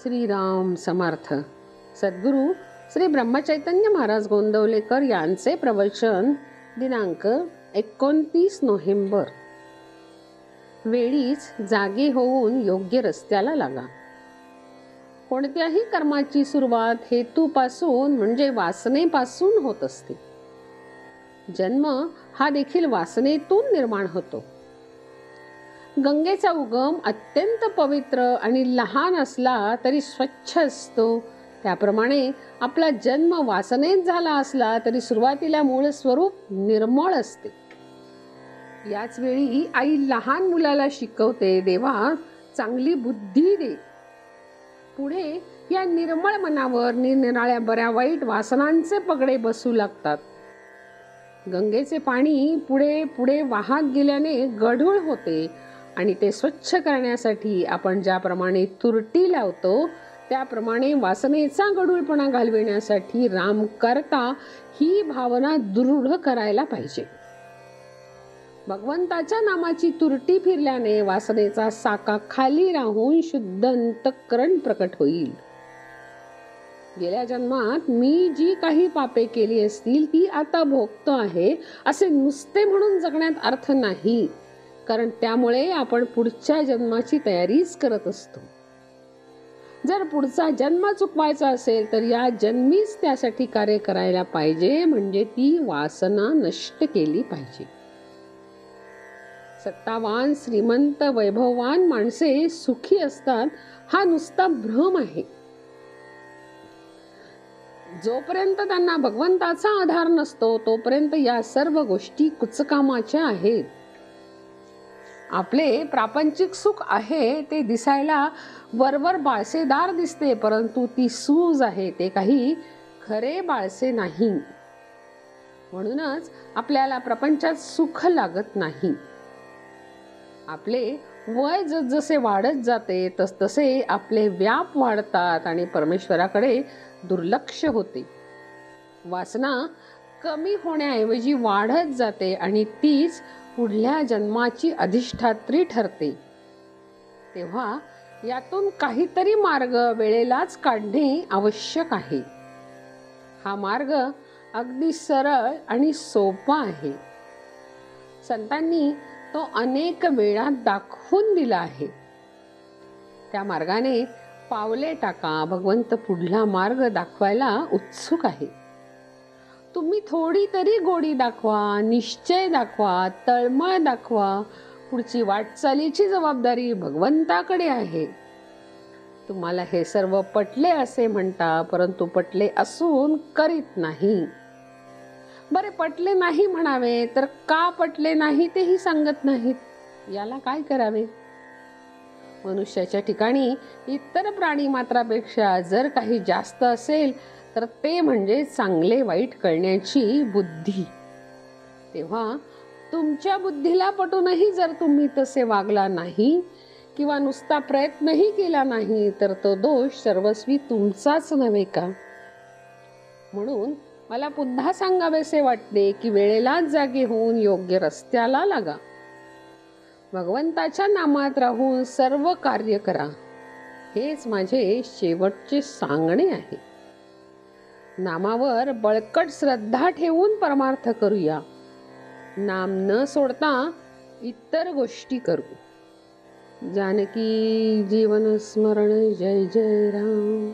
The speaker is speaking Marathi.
श्रीराम समर्थ. सद्गुरू श्री ब्रह्मचैतन्य महाराज गोंदवलेकर यांचे प्रवचन दिनांक 29 नोव्हेंबर. वेळीच जागे होऊन योग्य रस्त्याला लागा. कोणत्याही कर्माची सुरुवात हेतूपासून म्हणजे वासनेपासून होत असते. जन्म हा देखील वासनेतून निर्माण होतो. गंगेचा उगम अत्यंत पवित्र आणि लहान असला तरी स्वच्छ असतो, त्याप्रमाणे आपला जन्म वासनेत झाला असला तरी सुरुवातीला मूळ स्वरूप निर्मळ असते. याच वेळी आई लहान मुलाला शिकवते, देवा चांगली बुद्धी दे. पुढे या निर्मळ मनावर निरनिराळ्या बऱ्या वाईट वासनांचे पगडे बसू लागतात. गंगेचे पाणी पुढे पुढे वाहत गेल्याने गढूळ होते आणि ते स्वच्छ करण्यासाठी आपण ज्याप्रमाणे तुरटी लावतो त्याप्रमाणे वासनेचा गढूळपणा घालविण्यासाठी राम करता ही भावना दृढ करायला पाहिजे. भगवंताच्या नामाची तुरटी फिरल्याने वासनेचा साका खाली राहून शुद्ध अंतःकरण प्रकट होईल. गेल्या जन्मात मी जी काही पापे केली असतील ती आता भोगतो आहे असे नुसते म्हणून जगण्यात अर्थ नाही, कारण त्यामुळे आपण पुढच्या जन्माची तयारीच करत असतो. जर पुढचा जन्म चुकवायचा असेल तर या जन्मीच त्यासाठी कार्य करायला पाहिजे, म्हणजे ती वासना नष्ट केली पाहिजे. सत्तावान, श्रीमंत, वैभववान माणसे सुखी असतात हा नुसता भ्रम आहे. जोपर्यंत त्यांना भगवंताचा आधार नसतो तोपर्यंत या सर्व गोष्टी कुचकामाच्या आहेत. आपले प्रापंचिक सुख आहे ते दिसायला वरवर बाळसेदार दिसते, परंतु ती सूज आहे ते काही खरे बाळसे नाही. म्हणूनच आपल्याला प्रपंचात सुख लागत नाही. आपले वय जसजसे वाढत जाते तसतसे आपले व्याप वाढतात आणि परमेश्वराकडे दुर्लक्ष होते. वासना कमी होण्याऐवजी वाढत जाते आणि तीच पुढल्या जन्माची अधिष्ठात्री ठरते. तेव्हा यातून काहीतरी मार्ग वेळेलाच काढणे आवश्यक आहे. हा मार्ग अगदी सरळ आणि सोपा आहे. संतांनी तो अनेक वेळा दाखवून दिला आहे. त्या मार्गाने पावले टाका. भगवंत पुढला मार्ग दाखवायला उत्सुक आहे. तुम्ही थोडी तरी गोडी दाखवा, निश्चय दाखवा, तळमळ दाखवा. पुढची वाटचालीची जबाबदारी भगवंताकडे आहे. तुम्हाला हे सर्व पटले असे म्हणता, परंतु पटले असून करीत नाही. बरे, पटले नाही म्हणावे तर का पटले नाही तेही सांगत नाहीत. याला काय करावे? मनुष्याच्या ठिकाणी इतर प्राणी मात्रापेक्षा जर काही जास्त असेल तर ते म्हणजे चांगले वाईट कळण्याची बुद्धी. तेव्हा तुमच्या बुद्धीला पटूनही जर तुम्ही तसे वागला नाही किंवा नुसता प्रयत्नही केला नाही तर तो दोष सर्वस्वी तुमचाच नव्हे का? म्हणून मला पुन्हा सांगावेसे वाटते की वेळेलाच जागे होऊन योग्य रस्त्याला लागा. भगवंताच्या नामात राहून सर्व कार्य करा. हेच माझे शेवटचे सांगणे आहे. नामावर बळकट श्रद्धा ठेवून परमार्थ करूया. नाम न सोडता इतर गोष्टी करू. जानकी जीवन स्मरण. जय जय राम.